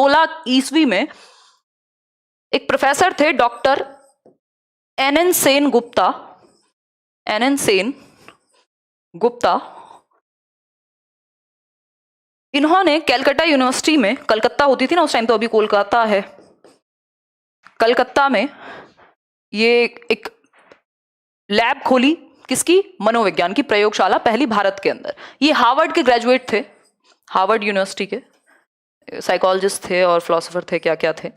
16 ईस्वी में एक प्रोफेसर थे डॉक्टर एन सेन गुप्ता। इन्होंने कलकत्ता यूनिवर्सिटी में, कलकत्ता होती थी ना उस टाइम, तो अभी कोलकाता है, कलकत्ता में ये एक लैब खोली। किसकी? मनोविज्ञान की प्रयोगशाला, पहली भारत के अंदर। ये हार्वर्ड के ग्रेजुएट थे, हार्वर्ड यूनिवर्सिटी के साइकोलॉजिस्ट थे और फिलोसोफर थे, क्या क्या थे,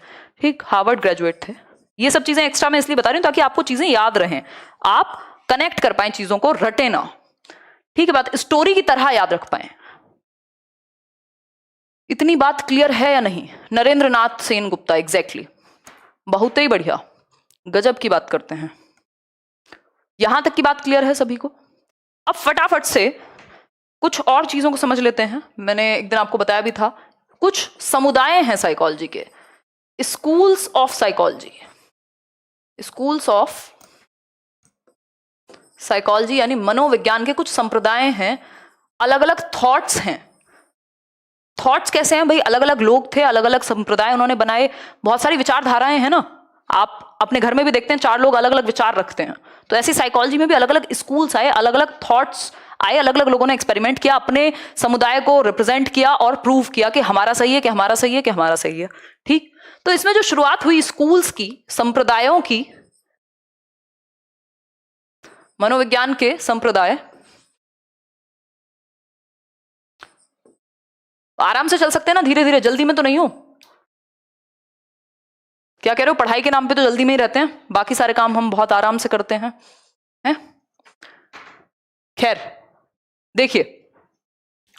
ठीक, हार्वर्ड ग्रेजुएट थे। ये सब चीजें एक्स्ट्रा मैं इसलिए बता रही हूं ताकि आपको चीजें याद रहें, आप कनेक्ट कर पाए चीजों को, रटे ना, ठीक है बात, स्टोरी की तरह याद रख पाए। इतनी बात क्लियर है या नहीं? नरेंद्रनाथ सेन गुप्ता, एग्जैक्टली, बहुत ही बढ़िया, गजब की बात करते हैं। यहां तक की बात क्लियर है सभी को? अब फटाफट से कुछ और चीजों को समझ लेते हैं। मैंने एक दिन आपको बताया भी था, कुछ समुदाय हैं साइकोलॉजी के, schools of psychology, schools of psychology यानी मनोविज्ञान के कुछ संप्रदाय हैं, अलग अलग थॉट्स हैं। थॉट्स कैसे हैं भाई? अलग अलग लोग थे, अलग अलग संप्रदाय उन्होंने बनाए, बहुत सारी विचारधाराएं हैं ना। आप अपने घर में भी देखते हैं 4 लोग अलग अलग विचार रखते हैं, तो ऐसी साइकोलॉजी में भी अलग अलग स्कूल्स आए, अलग अलग थॉट्स आए, अलग अलग लोगों ने एक्सपेरिमेंट किया, अपने समुदाय को रिप्रेजेंट किया और प्रूव किया कि हमारा सही है, कि हमारा सही है, कि हमारा सही है, ठीक। तो इसमें जो शुरुआत हुई स्कूल्स की, संप्रदायों की, मनोविज्ञान के संप्रदाय, आराम से चल सकते हैं ना, धीरे धीरे, जल्दी में तो नहीं हो। क्या कह रहे हो? पढ़ाई के नाम पे तो जल्दी में ही रहते हैं, बाकी सारे काम हम बहुत आराम से करते हैं, हैं? खैर देखिए,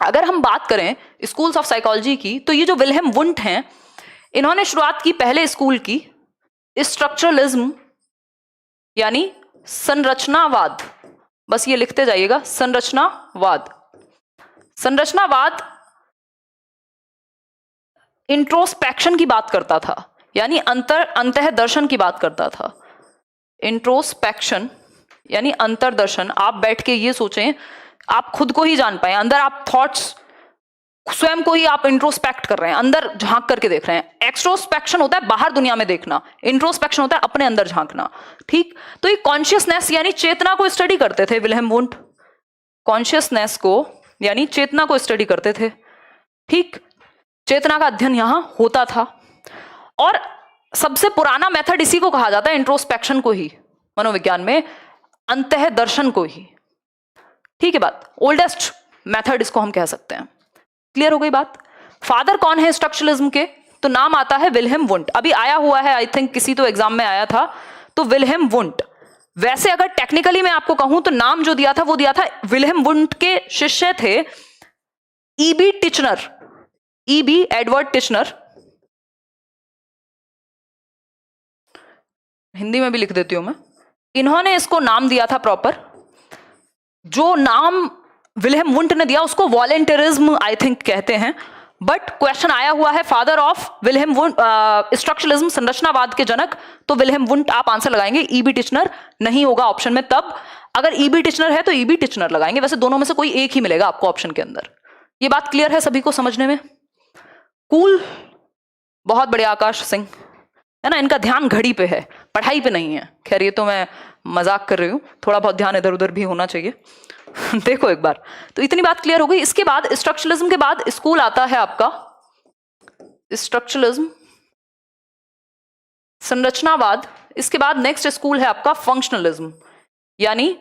अगर हम बात करें स्कूल्स ऑफ साइकोलॉजी की, तो ये जो विल्हेम वुंट हैं, इन्होंने शुरुआत की पहले स्कूल की स्ट्रक्चरलिज्म यानी संरचनावाद, बस ये लिखते जाइएगा, संरचनावाद। संरचनावाद इंट्रोस्पेक्शन की बात करता था, यानी अंतः दर्शन की बात करता था। इंट्रोस्पेक्शन यानी अंतर्दर्शन, आप बैठ के ये सोचें, आप खुद को ही जान पाए, अंदर आप थॉट्स, स्वयं को ही आप इंट्रोस्पेक्ट कर रहे हैं, अंदर झांक करके देख रहे हैं। एक्सट्रोस्पेक्शन होता है बाहर दुनिया में देखना, इंट्रोस्पेक्शन होता है अपने अंदर झांकना, ठीक। तो ये कॉन्शियसनेस यानी चेतना को स्टडी करते थे विल्हेम वुंट, कॉन्शियसनेस को यानी चेतना को स्टडी करते थे, ठीक। चेतना का अध्ययन यहां होता था, और सबसे पुराना मेथड इसी को कहा जाता है, इंट्रोस्पेक्शन को ही, मनोविज्ञान में अंतः दर्शन को ही, ठीक है बात, ओल्डेस्ट मेथड इसको हम कह सकते हैं। क्लियर हो गई बात? फादर कौन है स्ट्रक्चरलिज्म के? तो नाम आता है विल्हेम वुंट, अभी आया हुआ है, आई थिंक किसी तो एग्जाम में आया था, तो विल्हेम वुंट। वैसे अगर टेक्निकली मैं आपको कहूं तो नाम जो दिया था वो दिया था, विल्हेम वुंट के शिष्य थे EB Titchener, EB Edward Titchener, Hindi में भी लिख देती हूं मैं, इन्होंने इसको नाम दिया था प्रॉपर, जो नाम विल्हेम वुंट ने दिया उसको वॉलेंटियरिज्म आई थिंक कहते हैं, बट क्वेश्चन आया हुआ है father of Wilhelm Wundt, structuralism, संरचनावाद के जनक, तो विल्हेम वुंट आप आंसर लगाएंगे, ईबी टिचनर नहीं होगा ऑप्शन में, तब अगर ईबी टिचनर है तो ईबी टिचनर लगाएंगे, वैसे दोनों में से कोई एक ही मिलेगा आपको ऑप्शन के अंदर। ये बात क्लियर है सभी को समझने में? कूल, बहुत बढ़िया। आकाश सिंह है ना, इनका ध्यान घड़ी पे है, पढ़ाई पे नहीं है। खैर ये तो मैं मजाक कर रही हूं, थोड़ा बहुत ध्यान इधर उधर भी होना चाहिए। देखो एक बार, तो इतनी बात क्लियर हो गई। इसके बाद स्ट्रक्चरलिज्म के बाद स्कूल आता है आपका स्ट्रक्चरलिज्म, संरचनावाद। इसके बाद नेक्स्ट स्कूल है आपका फंक्शनलिज्म यानी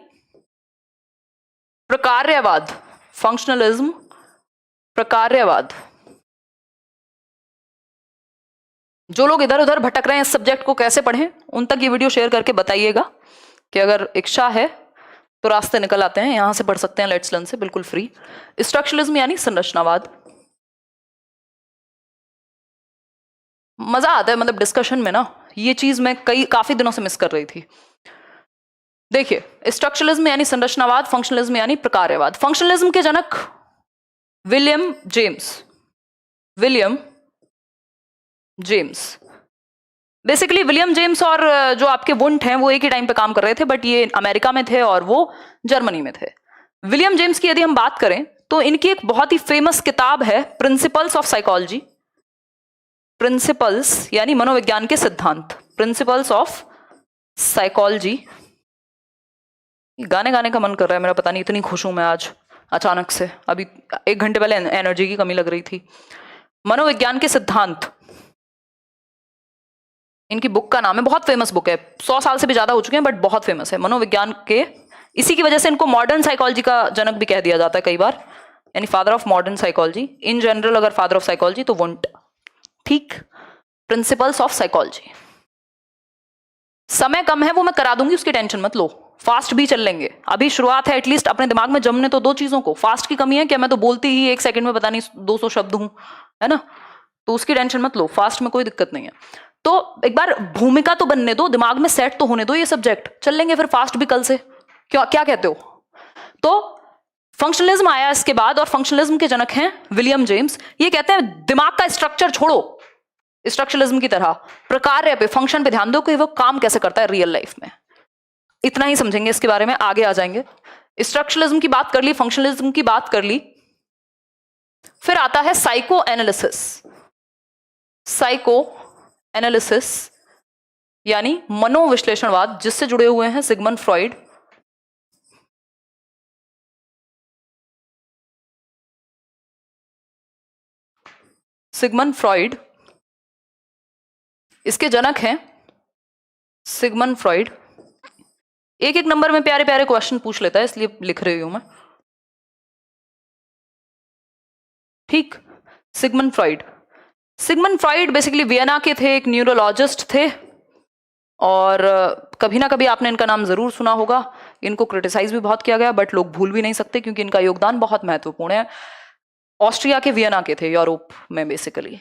प्रकार्यवाद, फंक्शनलिज्म, प्रकार्यवाद। जो लोग इधर उधर भटक रहे हैं इस सब्जेक्ट को कैसे पढ़ें, उन तक ये वीडियो शेयर करके बताइएगा कि अगर इच्छा है तो रास्ते निकल आते हैं, यहां से पढ़ सकते हैं लेट्स लर्न से, बिल्कुल फ्री। स्ट्रक्चरलिज्म यानी संरचनावाद। मजा आता है मतलब डिस्कशन में ना, ये चीज मैं काफी दिनों से मिस कर रही थी। देखिए, स्ट्रक्चरलिज्म यानी संरचनावाद, फंक्शनलिज्म यानी प्रकार्यवाद। फंक्शनलिज्म के जनक William James, William James. Basically William James और जो आपके वुंट हैं वो एक ही टाइम पे काम कर रहे थे, बट ये अमेरिका में थे और वो जर्मनी में थे। विलियम जेम्स की यदि हम बात करें तो इनकी एक बहुत ही फेमस किताब है प्रिंसिपल्स ऑफ साइकोलॉजी, प्रिंसिपल्स यानी मनोविज्ञान के सिद्धांत, प्रिंसिपल्स ऑफ साइकोलॉजी। गाने का मन कर रहा है मेरा, पता नहीं, इतनी खुश हूं मैं आज अचानक से। अभी 1 घंटे पहले एनर्जी की कमी लग रही थी। मनोविज्ञान के सिद्धांत, इनकी बुक का नाम है, बहुत फेमस बुक है, 100 साल से भी ज्यादा हो चुके हैं बट बहुत फेमस है। मनोविज्ञान के, इसी की वजह से इनको मॉडर्न साइकोलॉजी का जनक भी कह दिया जाता है कई बार, यानी father of modern psychology. In general अगर फादर ऑफ साइकोलॉजी तो वुंट। ठीक, प्रिंसिपल्स ऑफ साइकोलॉजी। समय कम है, वो मैं करा दूंगी, उसकी टेंशन मत लो, फास्ट भी चल लेंगे। अभी शुरुआत है, एटलीस्ट अपने दिमाग में जमने तो 2 चीजों को। फास्ट की कमी है क्या, मैं तो बोलती ही 1 सेकंड में पता नहीं 200 शब्द हूं, है ना, तो उसकी टेंशन मत लो, फास्ट में कोई दिक्कत नहीं है। तो एक बार भूमिका तो बनने दो, दिमाग में सेट तो होने दो ये सब्जेक्ट, चल लेंगे फिर फास्ट भी कल से। क्या कहते हो? तो फंक्शनलिज्म आया इसके बाद, और फंक्शनलिज्म के जनक हैं विलियम जेम्स। ये कहते हैं दिमाग का स्ट्रक्चर छोड़ो, स्ट्रक्चरलिज्म की तरह प्रकार्य पे, फंक्शन पे ध्यान दो कि वो काम कैसे करता है रियल लाइफ में। इतना ही समझेंगे इसके बारे में, आगे आ जाएंगे। स्ट्रक्चरलिज्म की बात कर ली, फंक्शनलिज्म की बात कर ली, फिर आता है साइको एनालिसिस। साइको एनालिसिस यानी मनोविश्लेषणवाद, जिससे जुड़े हुए हैं सिगमंड फ्रॉइड। सिगमंड फ्रॉइड इसके जनक हैं, सिगमंड फ्रॉइड। एक एक नंबर में प्यारे प्यारे क्वेश्चन पूछ लेता है, इसलिए लिख रही हूं मैं। ठीक, Sigmund Freud. Sigmund Freud basically Vienna के थे, एक न्यूरोलॉजिस्ट थे, और कभी ना कभी आपने इनका नाम जरूर सुना होगा। इनको क्रिटिसाइज भी बहुत किया गया, बट लोग भूल भी नहीं सकते क्योंकि इनका योगदान बहुत महत्वपूर्ण है। ऑस्ट्रिया के वियना के थे, यूरोप में बेसिकली।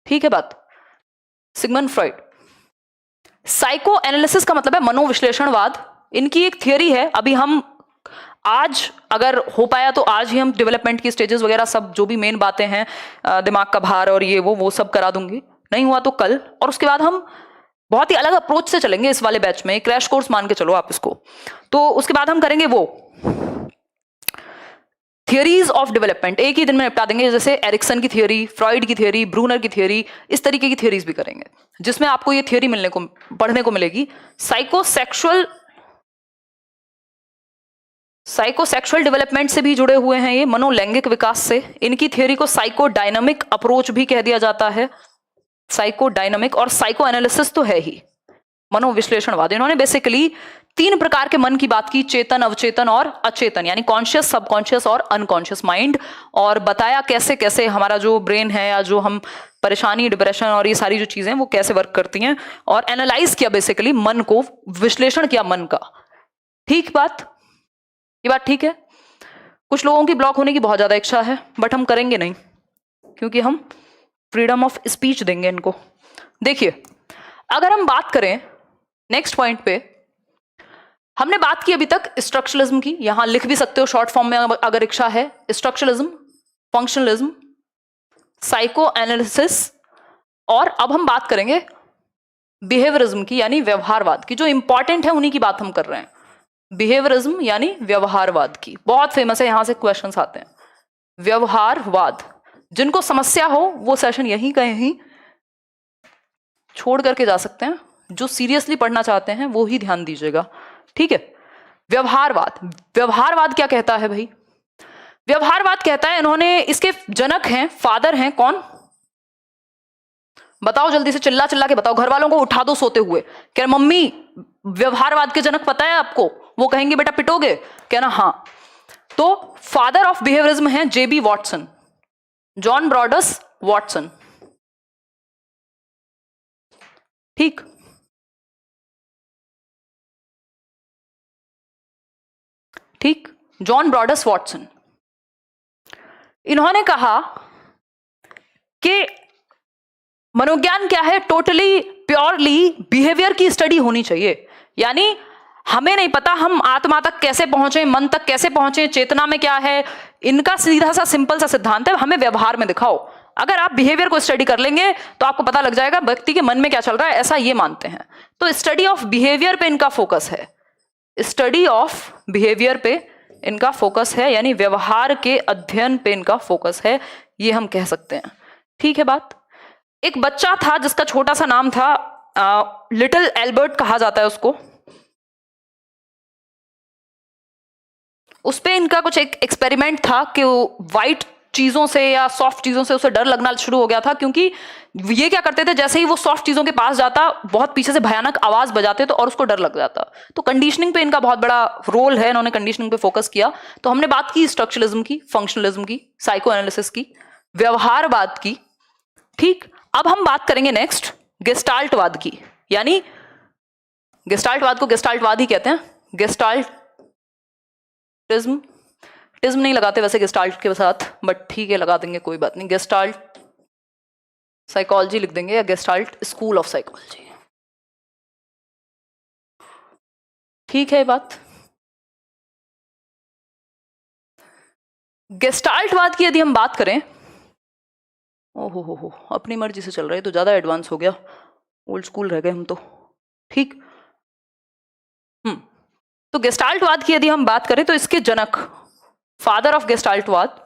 ठीक है बात। Sigmund Freud. साइको एनालिसिस का मतलब है मनोविश्लेषणवाद। इनकी एक थियरी है, अभी हम आज अगर हो पाया तो आज ही हम डेवलपमेंट की स्टेजेस वगैरह सब जो भी मेन बातें हैं, दिमाग का भार और ये वो सब करा दूंगी, नहीं हुआ तो कल। और उसके बाद हम बहुत ही अलग अप्रोच से चलेंगे इस वाले बैच में, क्रैश कोर्स मान के चलो आप इसको। तो उसके बाद हम करेंगे वो थियरीज ऑफ डेवलपमेंट, एक ही दिन में निपटा देंगे, जैसे एरिक्सन की थियरी, फ्रॉइड की थियरी, ब्रूनर की थियरी, इस तरीके की थियरीज भी करेंगे, जिसमें आपको ये थियरी पढ़ने को मिलेगी। साइकोसेक्सुअल डेवलपमेंट से भी जुड़े हुए हैं ये, मनोलैंगिक विकास से। इनकी थियरी को साइको डायनामिक अप्रोच भी कह दिया जाता है, साइको डायनामिक। और साइको एनालिसिस तो है ही मनोविश्लेषणवाद। इन्होंने बेसिकली 3 प्रकार के मन की बात की, चेतन, अवचेतन और अचेतन, यानी कॉन्शियस, सबकॉन्शियस और अनकॉन्शियस माइंड, और बताया कैसे कैसे हमारा जो ब्रेन है, या जो हम परेशानी, डिप्रेशन और ये सारी जो चीजें वो कैसे वर्क करती हैं, और एनालाइज किया बेसिकली मन को, विश्लेषण किया मन का। ठीक बात, ये बात ठीक है। कुछ लोगों की ब्लॉक होने की बहुत ज्यादा इच्छा है, बट हम करेंगे नहीं, क्योंकि हम फ्रीडम ऑफ स्पीच देंगे इनको। देखिए, अगर हम बात करें नेक्स्ट पॉइंट पे, हमने बात की अभी तक स्ट्रक्चरलिज्म की, यहां लिख भी सकते हो शॉर्ट फॉर्म में अगर इच्छा है। स्ट्रक्चरलिज्म, फंक्शनलिज्म, साइको एनालिसिस, और अब हम बात करेंगे बिहेवियरिज्म की, यानी व्यवहारवाद की। जो इंपॉर्टेंट है उन्हीं की बात हम कर रहे हैं, बिहेवियरिज्म यानी व्यवहारवाद की। बहुत फेमस है, यहां से क्वेश्चंस आते हैं। व्यवहारवाद, जिनको समस्या हो वो सेशन यहीं कहीं छोड़ करके जा सकते हैं, जो सीरियसली पढ़ना चाहते हैं वो ही ध्यान दीजिएगा, ठीक है। व्यवहारवाद, व्यवहारवाद क्या कहता है भाई? व्यवहारवाद कहता है, इन्होंने, इसके जनक हैं, फादर हैं कौन, बताओ जल्दी से, चिल्ला चिल्ला के बताओ, घर वालों को उठा दो सोते हुए, कह रहे मम्मी व्यवहारवाद के जनक पता है आपको? वो कहेंगे बेटा पिटोगे, कहना हाँ। तो फादर ऑफ बिहेवियरिज्म है जेबी वॉटसन, जॉन ब्रॉडस वॉटसन, ठीक। ठीक, जॉन ब्रॉडस वॉटसन। इन्होंने कहा कि मनोविज्ञान क्या है, टोटली प्योरली बिहेवियर की स्टडी होनी चाहिए। यानी हमें नहीं पता हम आत्मा तक कैसे पहुंचे, मन तक कैसे पहुंचे, चेतना में क्या है, इनका सीधा सा सिंपल सा सिद्धांत है, हमें व्यवहार में दिखाओ। अगर आप बिहेवियर को स्टडी कर लेंगे तो आपको पता लग जाएगा व्यक्ति के मन में क्या चल रहा है, ऐसा ये मानते हैं। तो स्टडी ऑफ बिहेवियर पे इनका फोकस है, स्टडी ऑफ बिहेवियर पे इनका फोकस है, यानी व्यवहार के अध्ययन पे इनका फोकस है, ये हम कह सकते हैं, ठीक है बात। एक बच्चा था जिसका छोटा सा नाम था लिटिल एल्बर्ट कहा जाता है उसको। उस पे इनका कुछ एक एक्सपेरिमेंट था कि व्हाइट चीजों से या सॉफ्ट चीजों से उसे डर लगना शुरू हो गया था, क्योंकि ये क्या करते थे, जैसे ही वो सॉफ्ट चीजों के पास जाता बहुत पीछे से भयानक आवाज बजाते तो और उसको डर लग जाता। तो कंडीशनिंग पे इनका बहुत बड़ा रोल है, इन्होंने कंडीशनिंग पे फोकस किया। तो हमने बात की स्ट्रक्चरलिज्म की, फंक्शनलिज्म की, साइको एनालिसिस की, व्यवहारवाद की। ठीक, अब हम बात करेंगे नेक्स्ट गेस्टाल्टवाद की। यानी गेस्टाल्टवाद को गेस्टाल्टवाद ही कहते हैं। गेस्टाल्टिज्म, टिज्म नहीं लगाते वैसे गेस्टाल्ट के साथ, बट ठीक है लगा देंगे, कोई बात नहीं। गेस्टाल्ट साइकोलॉजी लिख देंगे या गेस्टाल्ट स्कूल ऑफ साइकोलॉजी। ठीक है बात। गेस्टाल्टवाद की यदि हम बात करें, ओहो हो अपनी मर्जी से चल रहा है तो ज्यादा एडवांस हो गया, ओल्ड स्कूल रह गए हम तो। ठीक, तो गेस्टाल्टवाद की यदि हम बात करें तो इसके जनक, फादर ऑफ गेस्टाल्टवाद,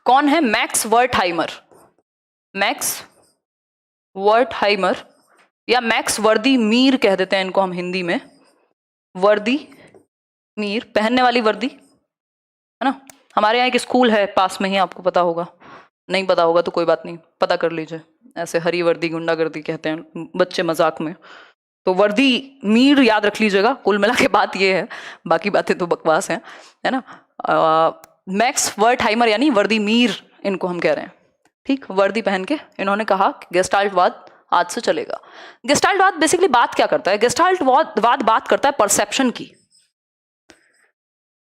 कौन है? मैक्स वर्टहाइमर। मैक्स वर्टहाइमर या मैक्स वर्दी मीर कह देते हैं इनको हम हिंदी में। वर्दी मीर, पहनने वाली वर्दी, है ना। हमारे यहाँ एक स्कूल है पास में ही, आपको पता होगा, नहीं पता होगा तो कोई बात नहीं, पता कर लीजिए। ऐसे हरी वर्दी गुंडागर्दी कहते हैं बच्चे मजाक में। तो वर्दी मीर याद रख लीजिएगा। कुल मिला के बात ये है, बाकी बातें तो बकवास हैं, है ना। मैक्स वर्टहाइमर यानी वर्दी मीर इनको हम कह रहे हैं। ठीक, वर्दी पहन के इन्होंने कहा कि गेस्टाल्टवाद आज से चलेगा। गेस्टाल्टवाद बेसिकली बात क्या करता है? गेस्टाल्टवाद बात करता है परसेप्शन की,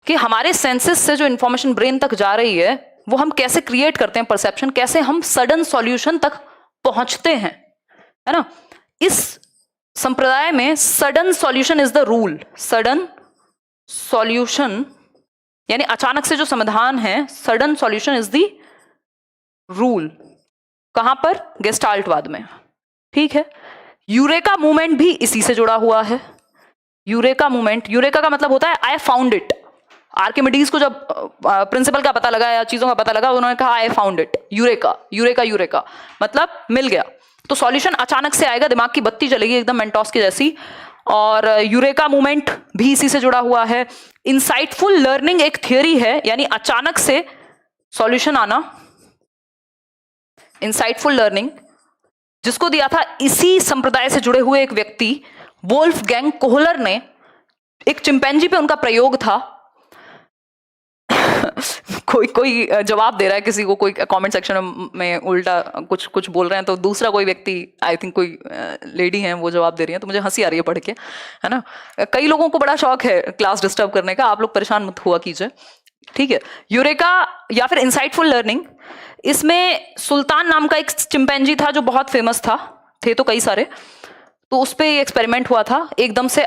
कि हमारे सेंसेस से जो इंफॉर्मेशन ब्रेन तक जा रही है वो हम कैसे क्रिएट करते हैं परसेप्शन, कैसे हम सडन सॉल्यूशन तक पहुंचते हैं, है ना। इस संप्रदाय में sudden solution is the rule. Sudden solution यानी अचानक से जो समाधान है, sudden solution is the rule. कहां पर? गेस्टाल्टवाद में। ठीक है, यूरेका मूवमेंट भी इसी से जुड़ा हुआ है। यूरेका मूवमेंट, यूरेका का मतलब होता है आई फाउंड इट। आर्किमिडीज को जब प्रिंसिपल का पता लगा या चीजों का पता लगा, उन्होंने कहा I found it. Eureka, eureka, eureka मतलब मिल गया। तो सॉल्यूशन अचानक से आएगा, दिमाग की बत्ती चलेगी एकदम मेंटोस की जैसी। और यूरेका मूवमेंट भी इसी से जुड़ा हुआ है। इंसाइटफुल लर्निंग एक थियरी है, यानी अचानक से सॉल्यूशन आना। इंसाइटफुल लर्निंग जिसको दिया था इसी संप्रदाय से जुड़े हुए एक व्यक्ति वोल्फगैंग कोहलर ने। एक चिंपैंजी पे उनका प्रयोग था। कोई जवाब दे रहा है किसी को, कोई कमेंट सेक्शन में उल्टा कुछ बोल रहे हैं, तो दूसरा कोई व्यक्ति, आई थिंक कोई लेडी है, वो जवाब दे रही है, तो मुझे हंसी आ रही है पढ़ के, है ना। कई लोगों को बड़ा शौक है क्लास डिस्टर्ब करने का, आप लोग परेशान मत हुआ कीजिए, ठीक है। यूरेका या फिर इंसाइटफुल लर्निंग, इसमें सुल्तान नाम का एक चिंपैंजी था जो बहुत फेमस था, थे तो कई सारे। तो उस पर एक्सपेरिमेंट हुआ था, एकदम से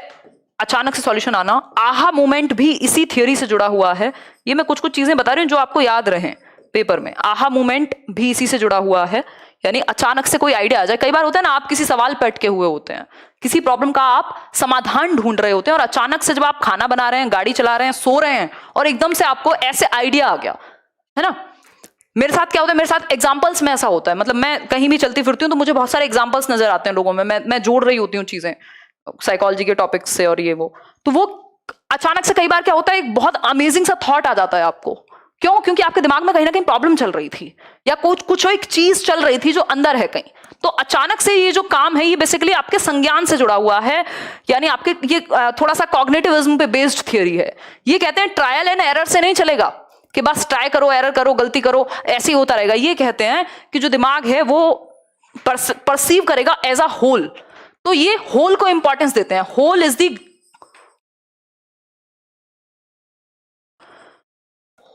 अचानक से सॉल्यूशन आना। आहा मूवमेंट भी इसी थियोरी से जुड़ा हुआ है। ये मैं कुछ चीजें बता रही हूं जो आपको याद रहें पेपर में। आहा मूवमेंट भी इसी से जुड़ा हुआ है, यानी अचानक से कोई आइडिया आ जाए। कई बार होता है ना, आप किसी सवाल पे अटके हुए होते हैं, किसी प्रॉब्लम का आप समाधान ढूंढ रहे होते हैं, और अचानक से जब आप खाना बना रहे हैं, गाड़ी चला रहे हैं, सो रहे हैं, और एकदम से आपको ऐसे आइडिया आ गया, है ना। मेरे साथ क्या होता है, मेरे साथ एग्जाम्पल्स में ऐसा होता है, मतलब मैं कहीं भी चलती फिरती हूँ तो मुझे बहुत सारे एग्जाम्पल्स नजर आते हैं लोगों में, मैं जोड़ रही होती हूँ चीजें साइकोलॉजी के टॉपिक्स से और ये वो। तो वो अचानक से कई बार क्या होता है, एक बहुत अमेजिंग सा थॉट आ जाता है आपको। क्यों? क्योंकि आपके दिमाग में कहीं ना कहीं प्रॉब्लम चल रही थी, या कुछ एक चीज चल रही थी जो अंदर है कहीं। तो अचानक से ये जो काम है, ये बेसिकली आपके संज्ञान से जुड़ा हुआ है, यानी आपके ये थोड़ा सा कॉग्निटिविज्म पे बेस्ड थियरी है। ये कहते हैं ट्रायल एंड एरर से नहीं चलेगा कि बस ट्राई करो, एरर करो, गलती करो, ऐसे ही होता रहेगा। ये कहते हैं कि जो दिमाग है वो परसीव करेगा एज अ होल। तो ये होल को इंपॉर्टेंस देते हैं। Whole is the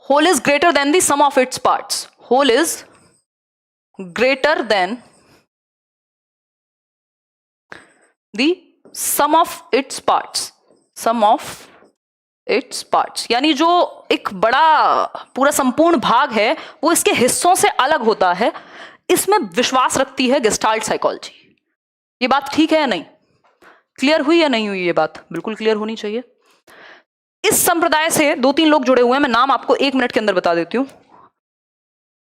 whole is greater than the sum of its parts. Whole is greater than the sum of its parts. Sum of its parts. यानी जो एक बड़ा पूरा संपूर्ण भाग है वो इसके हिस्सों से अलग होता है। इसमें विश्वास रखती है गेस्टाल्ट साइकोलॉजी। ये बात ठीक है या नहीं? क्लियर हुई या नहीं हुई? ये बात बिल्कुल क्लियर होनी चाहिए। इस संप्रदाय से 2-3 लोग जुड़े हुए हैं, मैं नाम आपको 1 मिनट के अंदर बता देती हूं।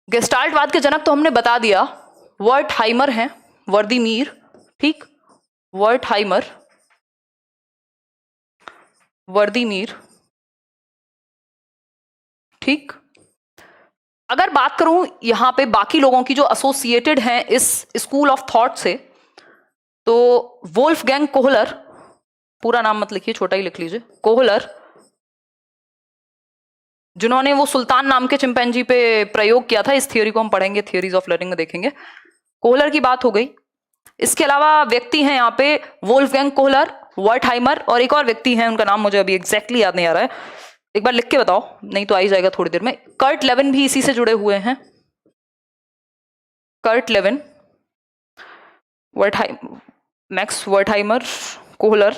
गेस्टाल्टवाद के जनक तो हमने बता दिया, वर्टहाइमर हैं, वर्दीमीर, ठीक, वर्टहाइमर, वर्दीमीर, ठीक। अगर बात करूं यहां पे बाकी लोगों की जो एसोसिएटेड हैं इस स्कूल ऑफ थॉट से, तो वोल्फगैंग कोहलर, पूरा नाम मत लिखिए, छोटा ही लिख लीजिए, कोहलर, जिन्होंने वो सुल्तान नाम के चिंपैंजी पे प्रयोग किया था। इस थियोरी को हम पढ़ेंगे, थियोरीज ऑफ लर्निंग में देखेंगे। कोहलर की बात हो गई। इसके अलावा व्यक्ति हैं यहाँ पे वोल्फगैंग कोहलर, वर्टहाइमर, और एक और व्यक्ति हैं, उनका नाम मुझे अभी एग्जैक्टली याद नहीं आ रहा है, एक बार लिख के बताओ, नहीं तो आ ही जाएगा थोड़ी देर में। कर्ट लेविन भी इसी से जुड़े हुए हैं, Kurt Lewin, Max Wertheimer, Kohler,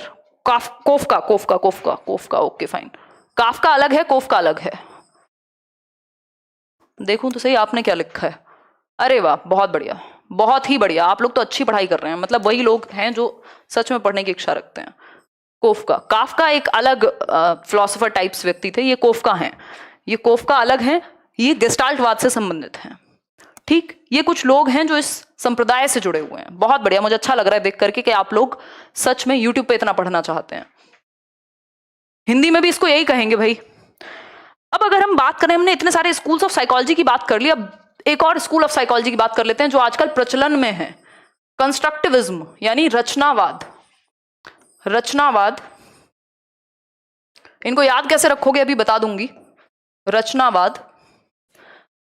Koffka, Koffka, Koffka, Koffka, okay fine. Kafka अलग है, कोफका अलग है। देखूं तो सही आपने क्या लिखा है। अरे वाह, बहुत बढ़िया, बहुत ही बढ़िया, आप लोग तो अच्छी पढ़ाई कर रहे हैं, मतलब वही लोग हैं जो सच में पढ़ने की इच्छा रखते हैं। कोफका, काफका एक अलग फिलोसोफर टाइप्स व्यक्ति थे, ये कोफका हैं, ये कोफका अलग हैं, ये गेस्टाल्टवाद से संबंधित हैं, ठीक। ये कुछ लोग हैं जो इस संप्रदाय से जुड़े हुए हैं। बहुत बढ़िया, मुझे अच्छा लग रहा है देख करके कि आप लोग सच में यूट्यूब पे इतना पढ़ना चाहते हैं। हिंदी में भी इसको यही कहेंगे भाई। अब अगर हम बात करें, हमने इतने सारे स्कूल्स ऑफ साइकोलॉजी की बात कर ली, अब एक और स्कूल ऑफ साइकोलॉजी की बात कर लेते हैं जो आजकल प्रचलन में है, कंस्ट्रक्टिविज्म यानी रचनावाद। रचनावाद, इनको याद कैसे रखोगे अभी बता दूंगी। रचनावाद,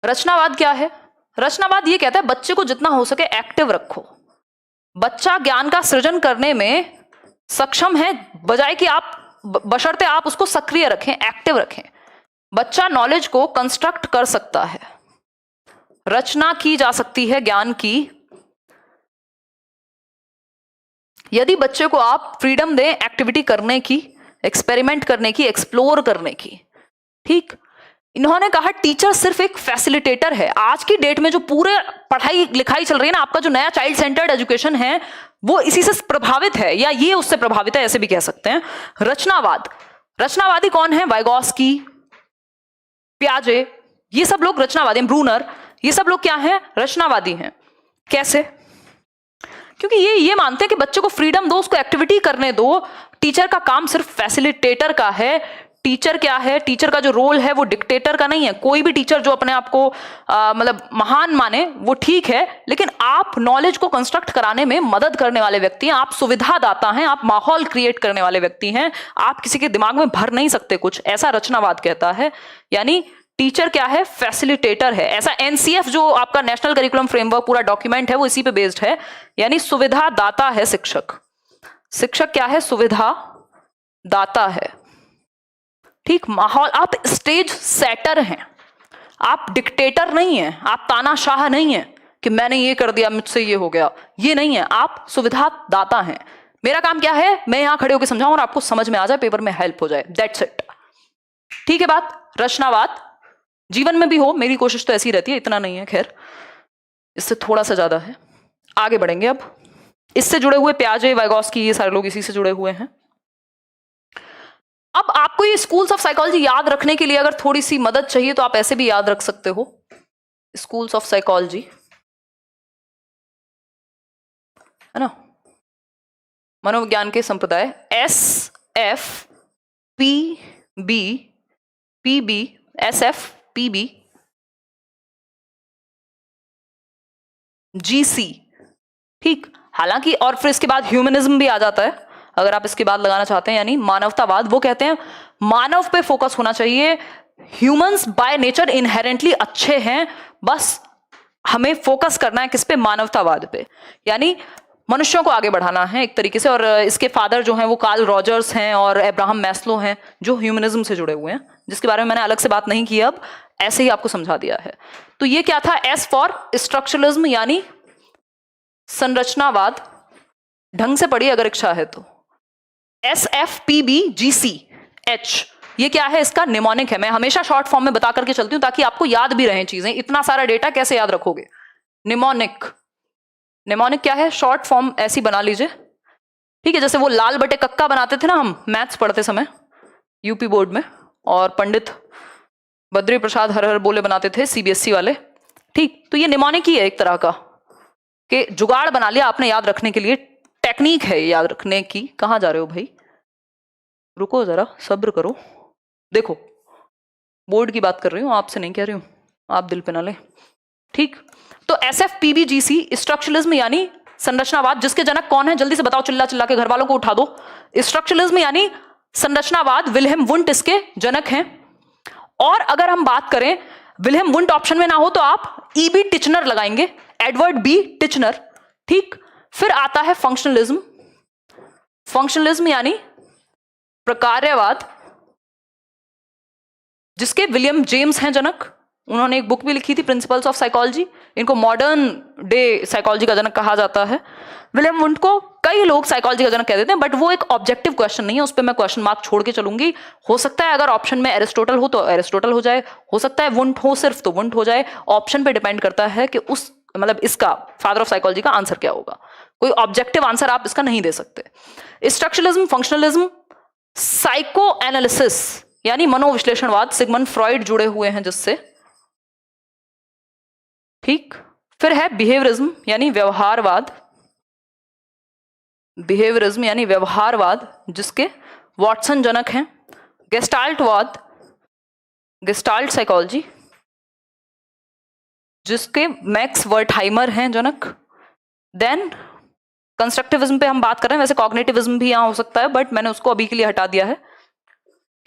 रचनावाद क्या है? रचनावाद ये कहता है बच्चे को जितना हो सके एक्टिव रखो। बच्चा ज्ञान का सृजन करने में सक्षम है, बजाय कि आप, बशर्ते आप उसको सक्रिय रखें, एक्टिव रखें। बच्चा नॉलेज को कंस्ट्रक्ट कर सकता है, रचना की जा सकती है ज्ञान की, यदि बच्चे को आप फ्रीडम दें एक्टिविटी करने की, एक्सपेरिमेंट करने की, एक्सप्लोर करने की, ठीक। इन्होंने कहा टीचर सिर्फ एक फैसिलिटेटर है। आज की डेट में जो पूरे पढ़ाई लिखाई चल रही है ना, आपका जो नया चाइल्ड सेंटर्ड एजुकेशन है वो इसी से प्रभावित है, या ये उससे प्रभावित है, ऐसे भी कह सकते हैं। रचनावाद, रचनावादी कौन है? वाइगोस्की, पियाजे, ये सब लोग रचनावादी, ब्रूनर, ये सब लोग क्या हैं? रचनावादी हैं। कैसे? क्योंकि ये मानते हैं कि बच्चे को फ्रीडम दो, उसको एक्टिविटी करने दो, टीचर का काम सिर्फ फैसिलिटेटर का है। टीचर क्या है? टीचर का जो रोल है वो डिक्टेटर का नहीं है। कोई भी टीचर जो अपने आप को मतलब महान माने वो ठीक है, लेकिन आप नॉलेज को कंस्ट्रक्ट कराने में मदद करने वाले व्यक्ति हैं, आप सुविधादाता हैं, आप माहौल क्रिएट करने वाले व्यक्ति हैं, आप किसी के दिमाग में भर नहीं सकते कुछ, ऐसा रचनावाद कहता है। यानी टीचर क्या है? फैसिलिटेटर है। ऐसा एनसीएफ जो आपका नेशनल करिकुलम फ्रेमवर्क पूरा डॉक्यूमेंट है वो इसी पे बेस्ड है, यानी सुविधा दाता है शिक्षक। शिक्षक क्या है? सुविधा दाता है, ठीक। माहौल, आप स्टेज सेटर हैं, आप डिक्टेटर नहीं हैं, आप तानाशाह नहीं हैं कि मैंने ये कर दिया मुझसे ये हो गया, ये नहीं है, आप सुविधा दाता हैं। मेरा काम क्या है? मैं यहां खड़े होकर समझाऊं और आपको समझ में आ जाए, पेपर में हेल्प हो जाए, दैट्स इट, ठीक है बात। रचनावाद जीवन में भी हो, मेरी कोशिश तो ऐसी रहती है, इतना नहीं है, खैर इससे थोड़ा सा ज्यादा है। आगे बढ़ेंगे। अब इससे जुड़े हुए पियाजे, वाइगोस्की, ये सारे लोग इसी से जुड़े हुए हैं। अब आपको ये स्कूल्स ऑफ साइकोलॉजी याद रखने के लिए अगर थोड़ी सी मदद चाहिए तो आप ऐसे भी याद रख सकते हो। स्कूल्स ऑफ साइकोलॉजी, है ना, मनोविज्ञान के संप्रदाय, S F P B, P B, S F P B, G C, ठीक। हालांकि और फिर इसके बाद ह्यूमनिज्म भी आ जाता है, अगर आप इसके बाद लगाना चाहते हैं, यानी मानवतावाद। वो कहते हैं मानव पे फोकस होना चाहिए, ह्यूमंस बाय नेचर इनहेरेंटली अच्छे हैं, बस हमें फोकस करना है किस पे? मानवतावाद पे, यानी मनुष्यों को आगे बढ़ाना है एक तरीके से। और इसके फादर जो हैं वो कार्ल रॉजर्स हैं और अब्राहम मैस्लो हैं, जो ह्यूमनिज्म से जुड़े हुए हैं, जिसके बारे में मैंने अलग से बात नहीं की, अब ऐसे ही आपको समझा दिया है। तो ये क्या था? एस फॉर स्ट्रक्चरलिज्म, यानी संरचनावाद, ढंग से पढ़िए अगर इच्छा है तो। S F P B G C H, ये क्या है? इसका निमोनिक है। मैं हमेशा शॉर्ट फॉर्म में बता करके चलती हूं ताकि आपको याद भी रहें चीजें, इतना सारा डेटा कैसे याद रखोगे? निमोनिक, निमोनिक क्या है? शॉर्ट फॉर्म ऐसी बना लीजिए, ठीक है, जैसे वो लाल बटे कक्का बनाते थे ना हम मैथ्स पढ़ते समय, यूपी बोर्ड में, और पंडित बद्री प्रसाद हर हर बोले बनाते थे सीबीएसई वाले। ठीक, तो ये निमोनिक ही है एक तरह का, कि जुगाड़ बना लिया आपने याद रखने के लिए, टेक्निक है याद रखने की। कहाँ जा रहे हो भाई, रुको जरा, सब्र करो। देखो, बोर्ड की बात कर रही हूँ, आपसे नहीं कह रही हूँ, आप दिल पे ना ले। ठीक, तो SFPBGC स्ट्रक्चरलिज्म यानी संरचनावाद, जिसके जनक कौन है जल्दी से बताओ, चिल्ला चिल्ला के घर वालों को उठा दो। स्ट्रक्चरलिज्म यानी संरचनावाद, विल्हेम वुंट इसके जनक हैं। और अगर हम बात करें, विल्हेम वुंट ऑप्शन में ना हो तो आप EB टिचनर लगाएंगे, एडवर्ड B टिचनर। ठीक, फिर आता है फंक्शनलिज्म। फंक्शनलिज्म यानी प्रकार्यवाद, जिसके विलियम जेम्स हैं जनक। उन्होंने एक बुक भी लिखी थी, प्रिंसिपल्स ऑफ साइकोलॉजी। इनको मॉडर्न डे साइकोलॉजी का जनक कहा जाता है। विलियम वुंट को कई लोग साइकोलॉजी का जनक कह देते हैं, बट वो एक ऑब्जेक्टिव क्वेश्चन नहीं है, उस पर मैं क्वेश्चन मार्क छोड़ के चलूंगी। हो सकता है अगर ऑप्शन में एरिस्टोटल हो तो एरिस्टोटल हो जाए, हो सकता है वुंट हो सिर्फ तो वुंट हो जाए। ऑप्शन पे डिपेंड करता है कि उस मतलब इसका फादर ऑफ साइकोलॉजी का आंसर क्या होगा। कोई ऑब्जेक्टिव आंसर आप इसका नहीं दे सकते। स्ट्रक्चरलिज्म, फंक्शनलिज्म, साइको एनालिसिस यानी मनोविश्लेषणवाद, सिगमंड फ्रॉइड जुड़े हुए हैं जिससे। ठीक, फिर है बिहेवियरिज्म यानी व्यवहारवाद। बिहेवियरिज्म यानी व्यवहारवाद, जिसके वॉटसन जनक हैं। गेस्टाल्टवाद, गेस्टाल्ट साइकोलॉजी, जिसके मैक्स वर्टहाइमर हैं जनक। देन कंस्ट्रक्टिविज्म पे हम बात कर रहे हैं, वैसे कॉग्निटिविज्म भी यहां हो सकता है, बट मैंने उसको अभी के लिए हटा दिया है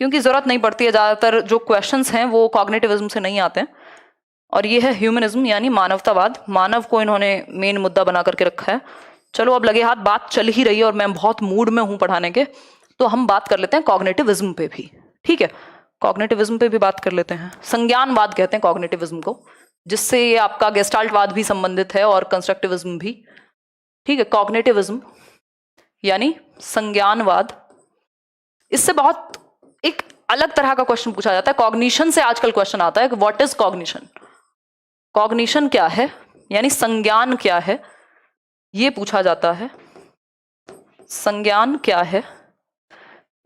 क्योंकि जरूरत नहीं पड़ती है, ज्यादातर जो क्वेश्चंस हैं वो कॉग्निटिविज्म से नहीं आते हैं। और ये है ह्यूमनिज्म यानी मानवतावाद, मानव को इन्होंने मेन मुद्दा बना करके रखा है। चलो अब लगे हाथ, बात चल ही रही है और मैं बहुत मूड में हूं पढ़ाने के, तो हम बात कर लेते हैं कॉग्निटिविज्म पे भी। ठीक है, कॉग्निटिविज्म पे भी बात कर लेते हैं। संज्ञानवाद कहते हैं कॉग्निटिविज्म को, जिससे ये आपका गेस्टाल्टवाद भी संबंधित है और कंस्ट्रक्टिविज्म भी। ठीक है, कॉग्निटिविज्म यानी संज्ञानवाद। इससे बहुत एक अलग तरह का क्वेश्चन पूछा जाता है, कॉग्निशन से आजकल क्वेश्चन आता है कि व्हाट इज कॉग्निशन, कॉग्निशन क्या है यानी संज्ञान क्या है, ये पूछा जाता है। संज्ञान क्या है,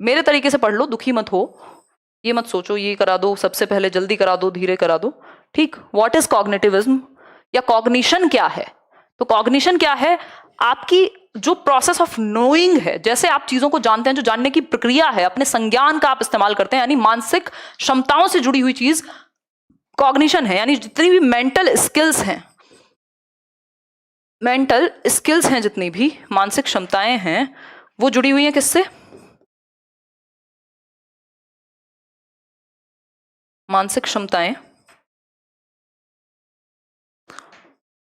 मेरे तरीके से पढ़ लो, दुखी मत हो, ये मत सोचो ये करा दो सबसे पहले, जल्दी करा दो, धीरे करा दो। ठीक, व्हाट इज कॉग्निटिविज्म या कॉग्निशन क्या है। तो कॉग्निशन क्या है, आपकी जो प्रोसेस ऑफ नोइंग है, जैसे आप चीजों को जानते हैं, जो जानने की प्रक्रिया है, अपने संज्ञान का आप इस्तेमाल करते हैं, यानी मानसिक क्षमताओं से जुड़ी हुई चीज कॉग्निशन है। यानी जितनी भी मेंटल स्किल्स हैं, मेंटल स्किल्स हैं, जितनी भी मानसिक क्षमताएं हैं, वो जुड़ी हुई हैं किससे, मानसिक क्षमताएं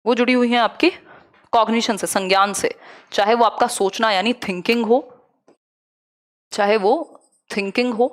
वो जुड़ी हुई हैं आपकी कॉग्निशन से, संज्ञान से। चाहे वो आपका सोचना यानी थिंकिंग हो, चाहे वो थिंकिंग हो,